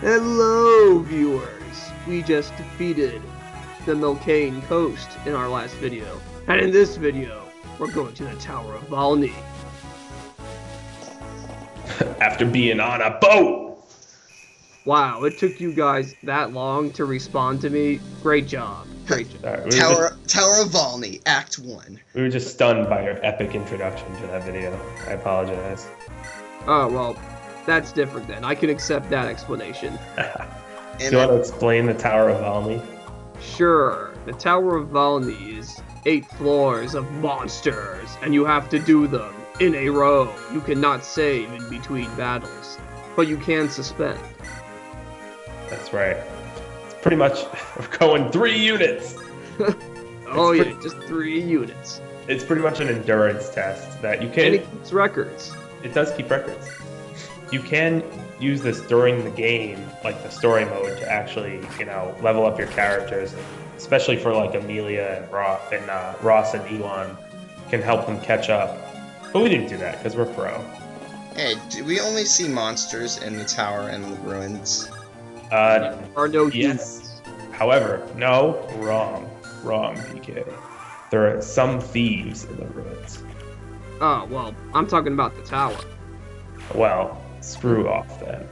Hello, viewers! We just defeated the Milcane Coast in our last video. And in this video, we're going to the Tower of Valni. After being on a boat! Wow, it took you guys that long to respond to me. Great job. Great job. Tower of Valni, Act 1. We were just stunned by your epic introduction to that video. I apologize. Oh, well, that's different then. I can accept that explanation. Do you want to explain the Tower of Valni? Sure. The Tower of Valni is 8 floors of monsters, and you have to do them in a row. You cannot save in between battles, but you can suspend. That's right. It's pretty much, we're going 3 units! Oh yeah, just 3 units. It's pretty much an endurance test that you And can... it keeps records. It does keep records. You can use this during the game, like the story mode, to actually, level up your characters, especially for like Amelia and Ross and Ewan, can help them catch up. But we didn't do that because we're pro. Hey, do we only see monsters in the tower and the ruins? There are no Yes. humans. However, no, wrong, PK. There are some thieves in the ruins. Oh, well, I'm talking about the tower. Well, screw off then.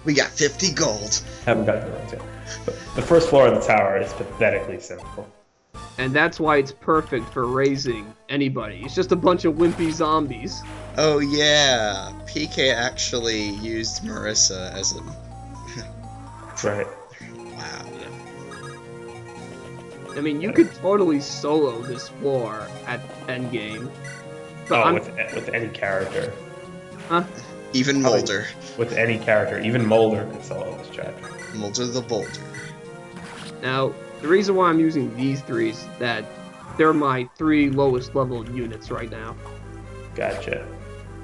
We got 50 gold. Haven't got the ruins yet. But the first floor of the tower is pathetically simple. And that's why it's perfect for raising anybody. It's just a bunch of wimpy zombies. Oh yeah, PK actually used Marissa as a... That's right. Wow. I mean, you could totally solo this floor at endgame. But With any character. Huh? Even Mulder. With any character. Even Mulder could solo this chapter. Mulder the Boulder. Now, the reason why I'm using these 3 is that they're my 3 lowest level units right now. Gotcha.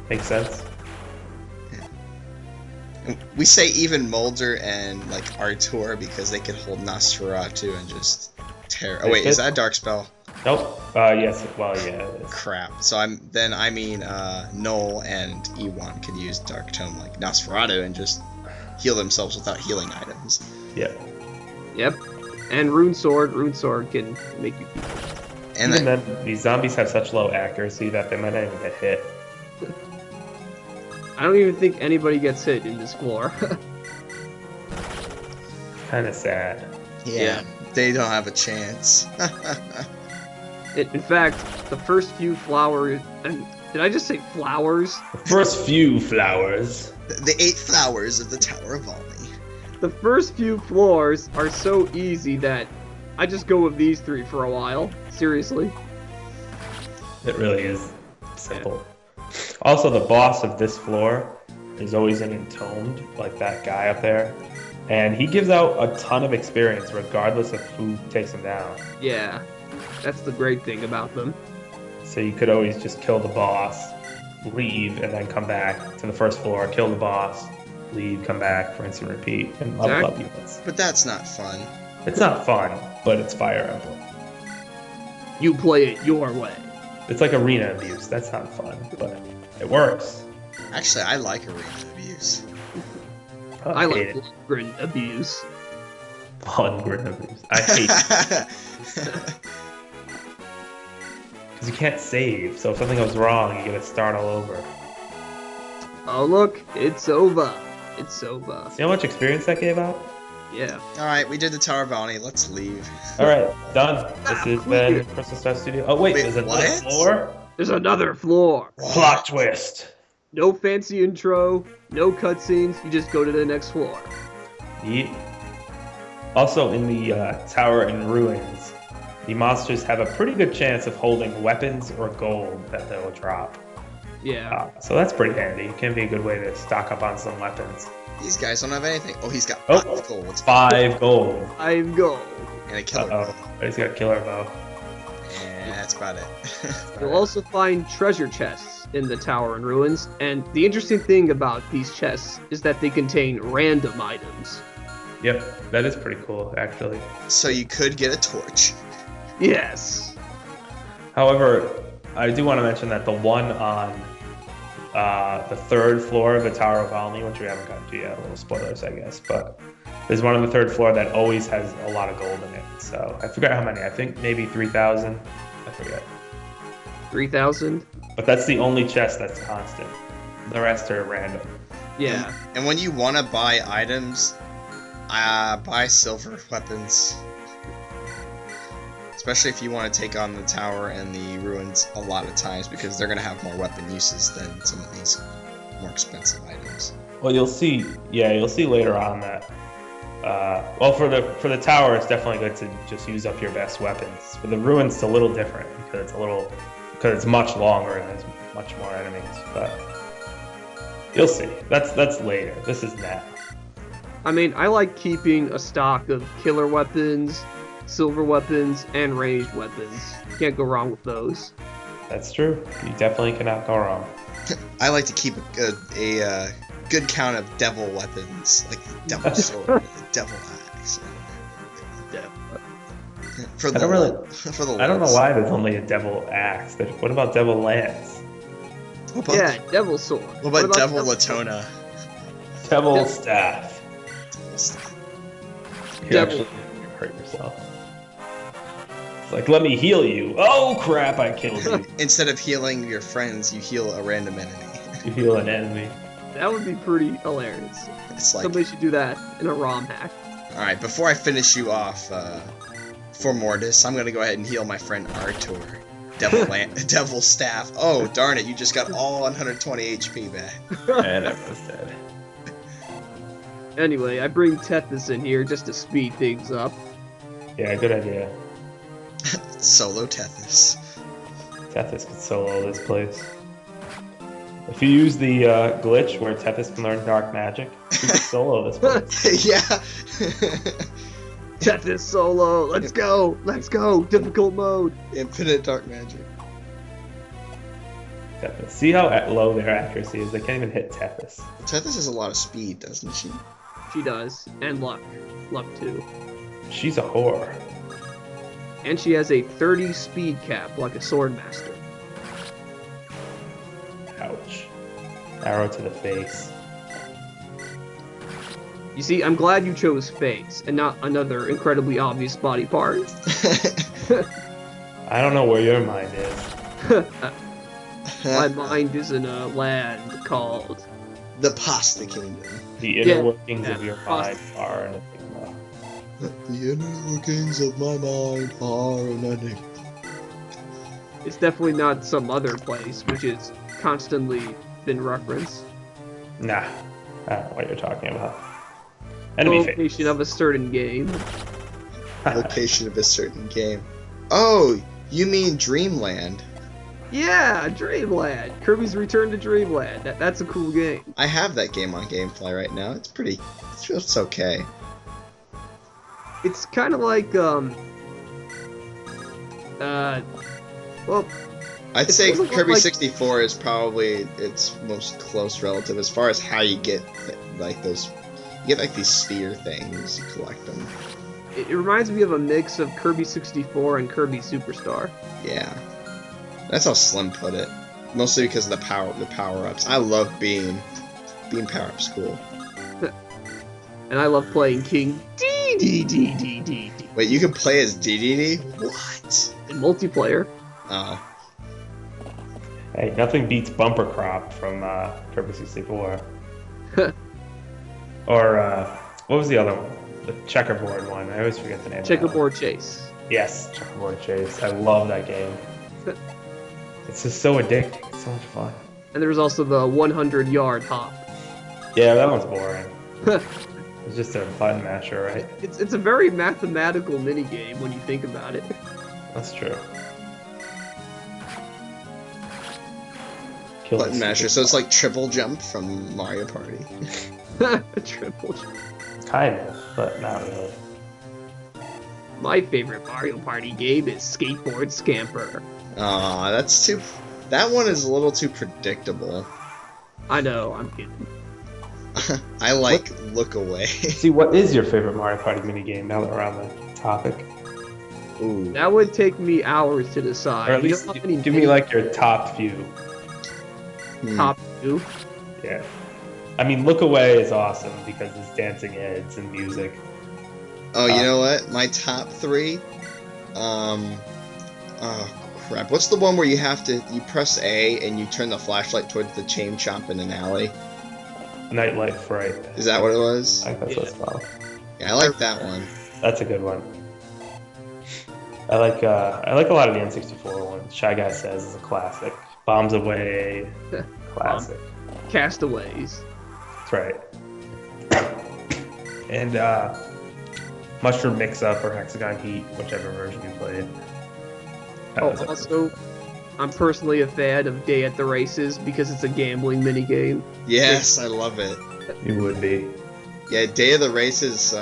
Makes sense. We say even Mulder and like Artur because they could hold Nosferatu and just tear. Oh wait, is that a dark spell? Nope. Yes. Well, yeah. It is. Crap. So I mean Noel and Ewan can use Dark Tome like Nosferatu and just heal themselves without healing items. Yep. Yep. And Rune Sword can make you people. And Even then, these zombies have such low accuracy that they might not even get hit. I don't even think anybody gets hit in this floor. Kind of sad. yeah, they don't have a chance. In fact, the first few flowers... Did I just say flowers? The first few flowers. The 8 flowers of the Tower of Valni. The first few floors are so easy that I just go with these 3 for a while. Seriously. It really is simple. Also, the boss of this floor is always an entombed, like that guy up there. And he gives out a ton of experience regardless of who takes him down. Yeah, that's the great thing about them. So you could always just kill the boss, leave, and then come back to the first floor, kill the boss, leave, come back, rinse and repeat, and level up units. But that's not fun. It's not fun, but it's Fire Emblem. You play it your way. It's like arena abuse. That's not fun, but it works. Actually, I like arena abuse. I hate like grin abuse. Lundgren abuse. I hate it. Because you can't save, so if something goes wrong, you gotta start all over. Oh look, it's over. It's over. See how much experience that gave out? Yeah. Alright, we did the Tower of Valni. Let's leave. Alright, done. This has been Crystal Star Studio. Oh wait, there's another what? floor? There's another floor. Plot twist. No fancy intro, no cutscenes, you just go to the next floor. Yeet. Also, in the Tower in Ruins, the monsters have a pretty good chance of holding weapons or gold that they'll drop. Yeah. So that's pretty handy. It can be a good way to stock up on some weapons. These guys don't have anything. Oh, he's got 5 Oh, gold 5 gold. 5 gold. and a killer bow. But he's got a killer bow. And that's about it. You'll also find treasure chests in the Tower in Ruins, and the interesting thing about these chests is that they contain random items. Yep, that is pretty cool, actually. So you could get a torch. Yes. However, I do want to mention that the one on the third floor of the Tower of Valni, which we haven't gotten to yet. A little spoilers, I guess, but there's one on the third floor that always has a lot of gold in it. So I forgot how many. I think maybe 3,000. I forget. 3,000? But that's the only chest that's constant. The rest are random. Yeah. And when you want to buy items, buy silver weapons. Especially if you want to take on the tower and the ruins a lot of times, because they're going to have more weapon uses than some of these more expensive items. Well, you'll see. Yeah, you'll see later on that. Well, for the tower, it's definitely good to just use up your best weapons. For the ruins, it's a little different because it's much longer and there's much more enemies. But you'll see. That's later. This is now. I mean, I like keeping a stock of killer weapons, silver weapons, and ranged weapons. Can't go wrong with those. That's true. You definitely cannot go wrong. I like to keep a good count of devil weapons, like the devil sword, the devil axe. For the I don't know why there's only a devil axe. What about devil lance? Yeah, devil sword. What about devil Latona? Devil staff. You actually hurt yourself. It's like, let me heal you. Oh crap, I killed you. Instead of healing your friends, you heal a random enemy. You heal an enemy. That would be pretty hilarious. It's like, somebody should do that in a ROM hack. Alright, before I finish you off, for Mortis, I'm gonna go ahead and heal my friend Artur. Devil staff. Oh, darn it, you just got all 120 HP back. And everyone's dead. Anyway, I bring Tethys in here just to speed things up. Yeah, good idea. Solo Tethys. Tethys could solo this place. If you use the glitch where Tethys can learn dark magic, you could solo this place. Yeah. Tethys solo, let's go, difficult mode. Infinite dark magic. Tethys. See how low their accuracy is? They can't even hit Tethys. Tethys has a lot of speed, doesn't she? She does, and luck too. She's a whore. And she has a 30 speed cap like a sword master. Ouch. Arrow to the face. You see, I'm glad you chose face and not another incredibly obvious body part. I don't know where your mind is. My mind is in a land called the Pasta Kingdom. The inner workings of your mind are an enigma. The inner workings of my mind are an enigma. It's definitely not some other place, which is constantly been referenced. Nah, I don't know what you're talking about. Location of a certain game. Location of a certain game. Oh, you mean Dreamland? Yeah, Dreamland. Kirby's Return to Dreamland. That's a cool game. I have that game on GameFly right now. It's okay. It's kind of like well, I'd say Kirby 64 is probably its most close relative as far as how you get like those. You get like these sphere things. You collect them. It reminds me of a mix of Kirby 64 and Kirby Superstar. Yeah, that's how Slim put it. Mostly because of the power-ups. I love being power-ups cool. And I love playing King D. Wait, you can play as DDD? What? In multiplayer. Oh. Hey, nothing beats Bumper Crop from Kirby 64. Or, what was the other one? The checkerboard one. I always forget the name. Checkerboard Chase. Yes, Checkerboard Chase. I love that game. It's just so addicting. It's so much fun. And there's also the 100-yard hop. Yeah, that one's boring. It's just a button masher, right? It's a very mathematical minigame when you think about it. That's true. Button masher, so it's like triple jump from Mario Party. Triple jump. Kind of, but not really. My favorite Mario Party game is Skateboard Scamper. Aw, that one is a little too predictable. I know, I'm kidding. I like Look Away. See, what is your favorite Mario Party minigame now that we're on the topic? Ooh. That would take me hours to decide. Or at least give me like your top few. Top Ooh. Yeah. I mean, Look Away is awesome because it's dancing heads and music. Oh, you know what? My top 3. Oh crap! What's the one where you press A and you turn the flashlight towards the chain chomp in an alley? Nightlife, right? Is that what it was? I think that's what it's called. Yeah, I like that one. That's a good one. I like a lot of the N64 ones. Shy Guy Says is a classic. Bombs Away, classic. Castaways. That's right. And Mushroom Mix Up or Hexagon Heat, whichever version you played. Also, I'm personally a fan of Day at the Races because it's a gambling minigame. Yes, I love it. You would be. Yeah, Day of the Race's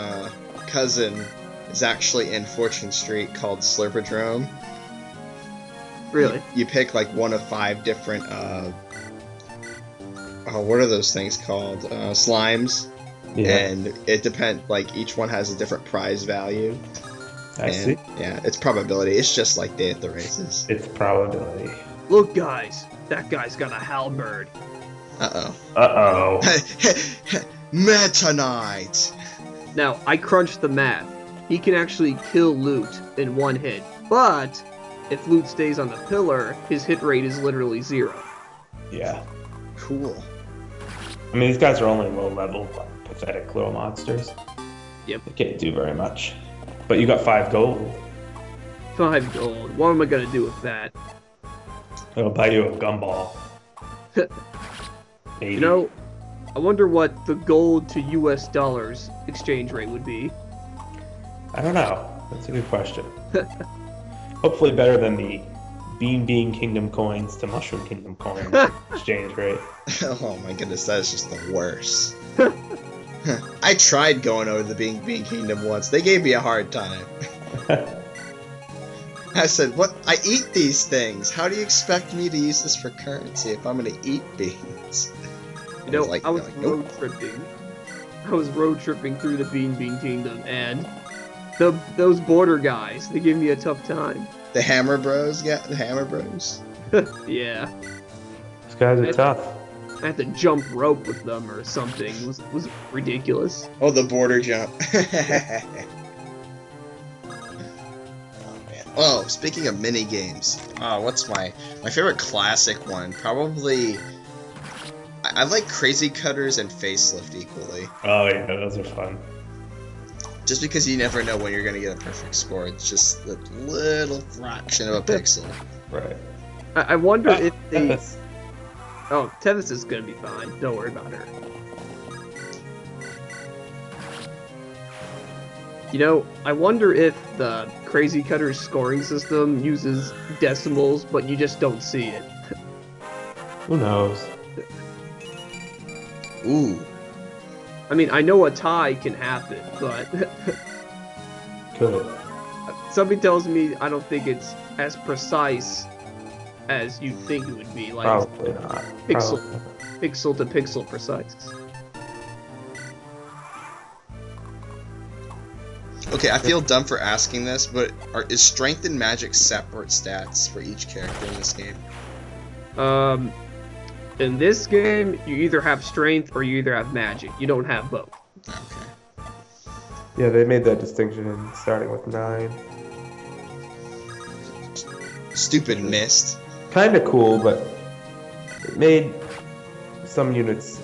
cousin is actually in Fortune Street called Slurpodrome. Really? You pick like one of 5 different what are those things called? Slimes. Yeah. And it depends, like each one has a different prize value. I see. Yeah, it's probability. It's just like Day at the Races. It's probability. Look, guys, that guy's got a halberd. Uh-oh. Uh-oh. Meta Knight! Now, I crunched the math. He can actually kill loot in 1 hit, but if loot stays on the pillar, his hit rate is literally 0. Yeah. Cool. I mean, these guys are only low level, pathetic little monsters. Yep. They can't do very much. But you got 5 gold. 5 gold. What am I gonna do with that? It'll buy you a gumball. Maybe. You know, I wonder what the gold to US dollars exchange rate would be. I don't know. That's a good question. Hopefully better than the Bean Kingdom coins to Mushroom Kingdom coins exchange rate. Oh my goodness, that is just the worst. I tried going over to the Bean Kingdom once. They gave me a hard time. I said, "What? I eat these things. How do you expect me to use this for currency if I'm going to eat beans?" You know, I was nope. road tripping. I was road tripping through the Bean Kingdom, and those border guys, they gave me a tough time. The Hammer Bros, yeah, the Hammer Bros. Yeah. These guys are tough. I had to jump rope with them or something. It was ridiculous. Oh, the border jump. Oh, speaking of mini games, what's my favorite classic one? Probably, I like Crazy Cutters and Facelift equally. Oh yeah, those are fun. Just because you never know when you're gonna get a perfect score, it's just a little fraction of a pixel. Right. I wonder if they. Oh, Tevis is gonna be fine. Don't worry about her. You know, I wonder if the Crazy Cutters scoring system uses decimals, but you just don't see it. Who knows? Ooh. I mean, I know a tie can happen, but Could. something tells me I don't think it's as precise as you think it would be. Like Probably not. pixel to pixel precise. Okay, I feel dumb for asking this, but is strength and magic separate stats for each character in this game? In this game, you either have strength or you either have magic. You don't have both. Okay. Yeah, they made that distinction starting with 9. Stupid mist. Kind of cool, but it made some units.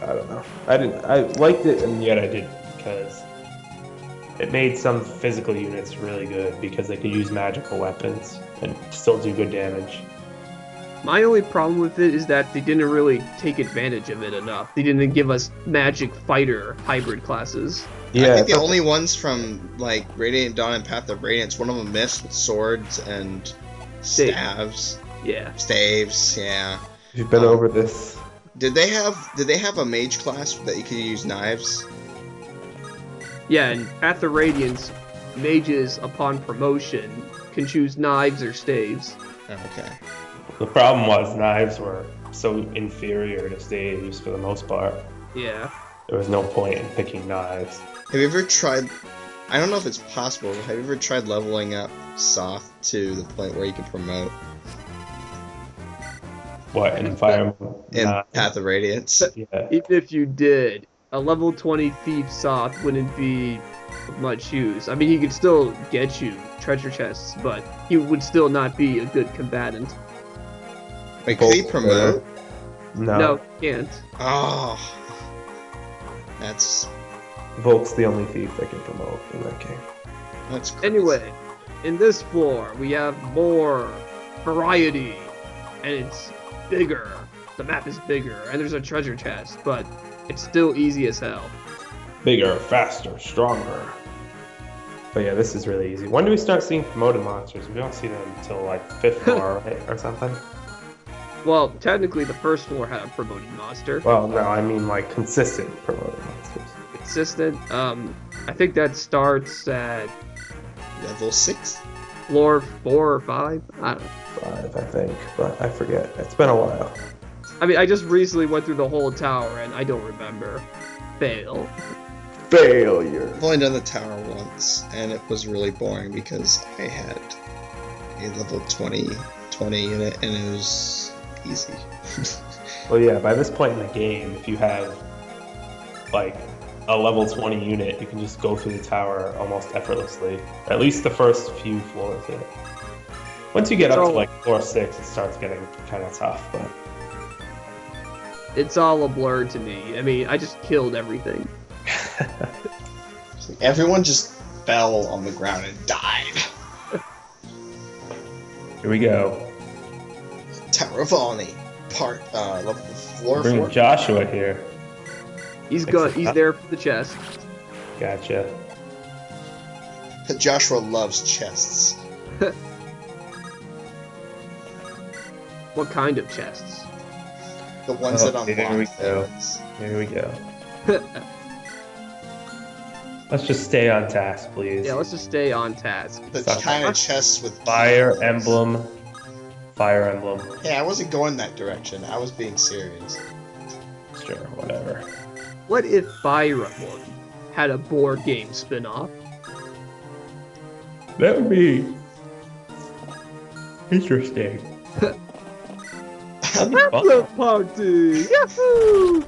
I don't know. I liked it, and yet I didn't, because it made some physical units really good because they could use magical weapons and still do good damage. My only problem with it is that they didn't really take advantage of it enough. They didn't give us magic fighter hybrid classes. Yeah, I think the only ones from like Radiant Dawn and Path of Radiance, one of them missed with swords and staves. Yeah. Staves, yeah. You've been over this. Did they have a mage class that you could use knives? Yeah, and Path of Radiance, mages upon promotion can choose knives or staves. Okay. The problem was knives were so inferior to staves for the most part. Yeah. There was no point in picking knives. Have you ever tried, I don't know if it's possible, but have you ever tried leveling up Soth to the point where you can promote? What, in Fire Emblem? in Nah. Path of Radiance. Yeah. Even if you did, a level 20 Thief Soth wouldn't be of much use. I mean, he could still get you treasure chests, but he would still not be a good combatant. Wait, could he promote? No, he can't. Oh. That's Volk's the only thief that can promote in that game. crazy. Anyway, in this floor, we have more variety, and it's bigger. The map is bigger, and there's a treasure chest, but it's still easy as hell. Bigger, faster, stronger. But yeah, this is really easy. When do we start seeing promoted monsters? We don't see them until like 5th floor, right? Or something. Well, technically, the first floor had a promoted monster. Well, no, I mean like consistent promoted monsters. Consistent. I think that starts at Level 6? floor 4 or 5. I don't know. 5, I think, but I forget. It's been a while. I mean, I just recently went through the whole tower, and I don't remember. Fail. Failure. I've only done the tower once, and it was really boring because I had a level 20 unit, and it was easy. Well, yeah, by this point in the game, if you have like a level 20 unit, you can just go through the tower almost effortlessly. At least the first few floors, yeah. Once you get up to like floor 6, it starts getting kind of tough, but It's all a blur to me. I mean, I just killed everything. Everyone just fell on the ground and died. here we go. Tower of Valni, floor Bring 4. Joshua here. He's there for the chest. Gotcha. Joshua loves chests. What kind of chests? The ones that here we unlock go. things. Here we go. Let's just stay on task, please. Yeah, let's just stay on task. The Stop. kind of chests with Fire keywords. Emblem. Fire Emblem. Hey, I wasn't going that direction. I was being serious. Sure, whatever. What if Fire Emblem had a board game spin-off? That would be interesting. That'd be fun. Emblem Party! Yahoo!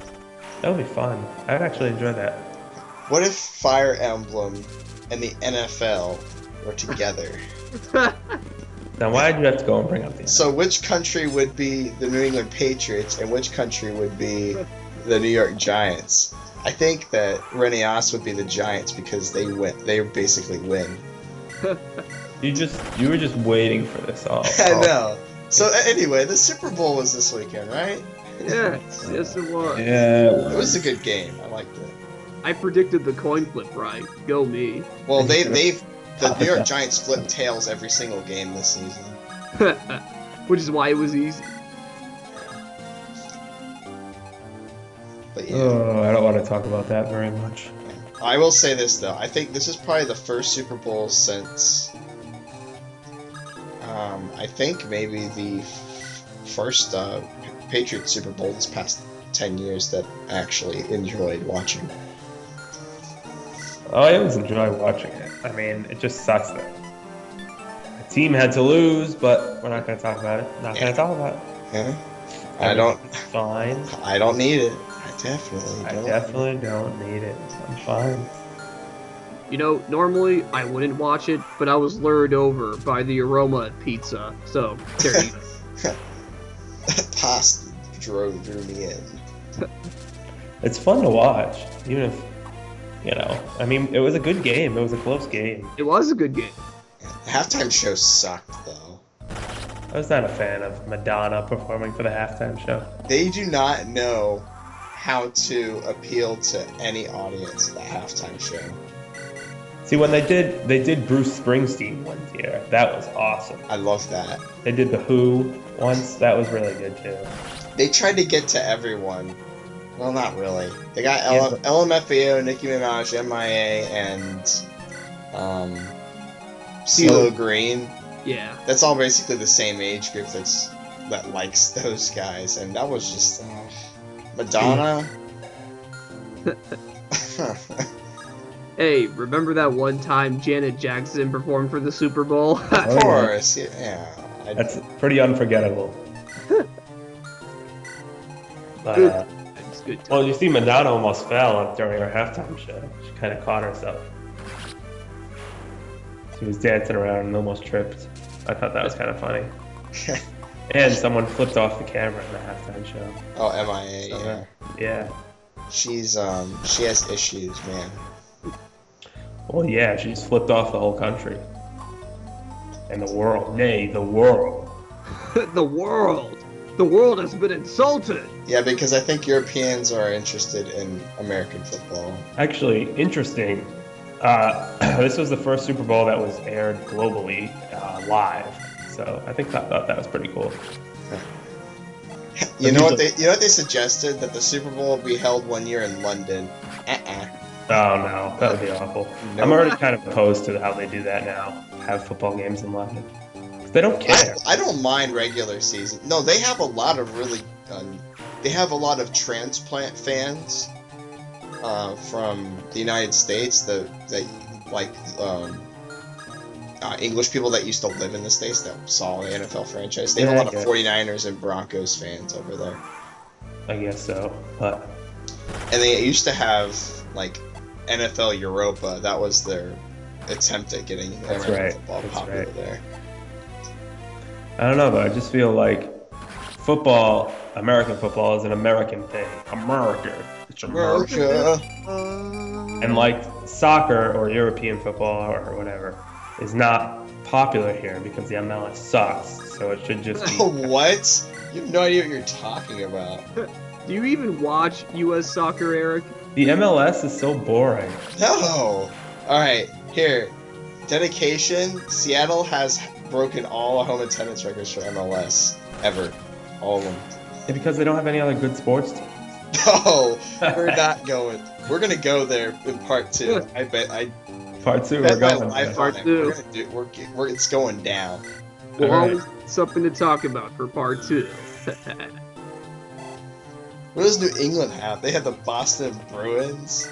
That would be fun. I'd actually enjoy that. What if Fire Emblem and the NFL were together? Now, why did you have to go and bring up the? So which country would be the New England Patriots and which country would be the New York Giants? I think that Renias would be the Giants because they win. They basically win. You were just waiting for this all. I know. So anyway, the Super Bowl was this weekend, right? Yes, yes it was. Yeah. It was a good game. I liked it. I predicted the coin flip right. Go me. Well, the New York Giants flipped tails every single game this season. Which is why it was easy. But yeah. Oh, I don't want to talk about that very much. I will say this though, I think this is probably the first Super Bowl since I think maybe the first Patriots Super Bowl this past 10 years that I actually enjoyed watching. Oh, I always enjoy watching it. I mean, it just sucks that the team had to lose, but we're not going to talk about it. Not going to talk about it. Yeah. It's fine. I don't need it. I definitely don't need it. I'm fine. You know, normally I wouldn't watch it, but I was lured over by the aroma of pizza. So, there you go. Pasta drew me in. It's fun to watch, even if, I mean, it was a good game. It was a close game. It was a good game. The halftime show sucked though. I was not a fan of Madonna performing for the halftime show. They do not know how to appeal to any audience at the halftime show. See, when they did Bruce Springsteen one year. That was awesome. I love that. They did The Who once. That was really good too. They tried to get to everyone. Well, not really. They got LMFAO, Nicki Minaj, MIA, and CeeLo Green. Yeah. That's all basically the same age group that likes those guys, and that was just Madonna. Hey, remember that one time Janet Jackson performed for the Super Bowl? Of course, yeah. That's pretty unforgettable. But, Good. It's good. well, you see Madonna almost fell during her halftime show. She kind of caught herself. She was dancing around and almost tripped. I thought that was kind of funny. And someone flipped off the camera in the halftime show. Oh, MIA, So, yeah. Yeah. She has issues, man. Well, yeah, she just flipped off the whole country. And the world. Nay, the world. The world. The world has been insulted. Yeah, because I think Europeans are interested in American football. Actually, interesting. This was the first Super Bowl that was aired globally live. So I thought that was pretty cool. You know what they suggested? That the Super Bowl be held one year in London. Oh no, that would be awful. No. I'm already kind of opposed to how they do that now. Have football games in London. 'Cause they don't care. I don't mind regular season. No, they have a lot of really. They have a lot of transplant fans from the United States that like English people that used to live in the States that saw the NFL franchise. They have a lot of 49ers and Broncos fans over there. I guess so, but And they used to have like NFL Europa. That was their attempt at getting American football popular there. I don't know though. I just feel like football, American football, is an American thing. America. It's America. And like soccer or European football or whatever is not popular here because the MLS sucks. So it should just be. What? You have no idea what you're talking about. Do you even watch U.S. soccer, Eric? The MLS is so boring. No. All right, here. Dedication. Seattle has broken all home attendance records for MLS ever. All of them. Yeah, because they don't have any other good sports teams. No, we're not going. We're gonna go there in part 2. I bet. Part 2, bet we're my going. life Part on it. 2. We're gonna do. It's going down. We'll All right. always have something to talk about for part 2. What does New England have? They have the Boston Bruins.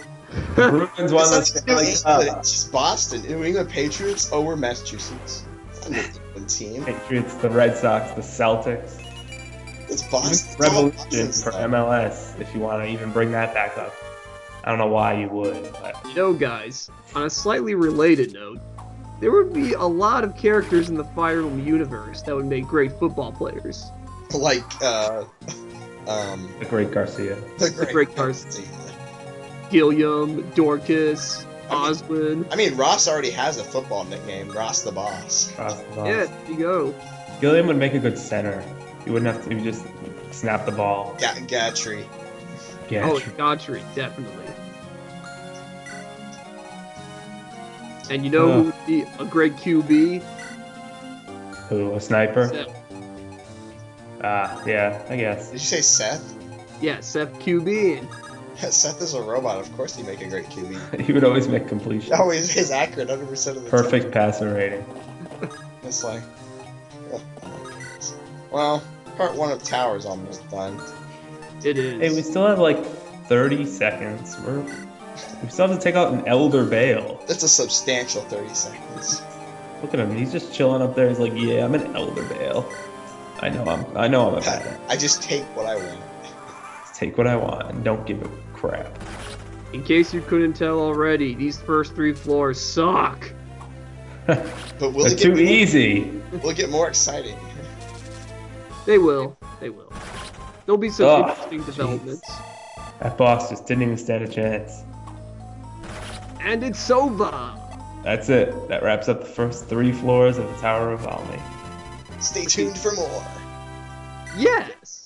Bruins won It's this. not New England, it's just Boston. New England Patriots. Oh, we're Massachusetts. It's not a New England team. Patriots, the Red Sox, the Celtics. It's Boston. It's all Revolution Boston for stuff. MLS, if you want to even bring that back up. I don't know why you would, but You know, guys, on a slightly related note, there would be a lot of characters in the Fire Emblem universe that would make great football players. Like the Great Garcia. the Great Garcia. Gilliam, Dorcas, Osmond. I mean, Ross already has a football nickname, Ross the Boss. Cross the ball. Yeah, there you go. Gilliam would make a good center. You wouldn't have to you just snap the ball. Gatry. Yeah, Oh, true. Daughtry, definitely. And you know who would be a great QB? Who, a sniper? Seth. Yeah, I guess. Did you say Seth? Yeah, Seth QB. Seth is a robot. Of course, he'd make a great QB. He would always make completion. Always is accurate 100% of the Perfect passer rating. time. It's like, well, part 1 of Tower is almost done. It is. Hey, we still have like 30 seconds. We still have to take out an Elder Bale. That's a substantial 30 seconds. Look at him. He's just chilling up there. He's like, yeah, I'm an Elder Bale. I know I'm a bad. I just take what I want. Just take what I want and don't give a crap. In case you couldn't tell already, these first 3 floors suck. But will They're it too get easy. Will it get more exciting? They will. They will. There'll be some Oh, interesting developments. That boss just didn't even stand a chance. And it's over. That's it. That wraps up the first 3 floors of the Tower of Valni. Stay tuned for more. Yes.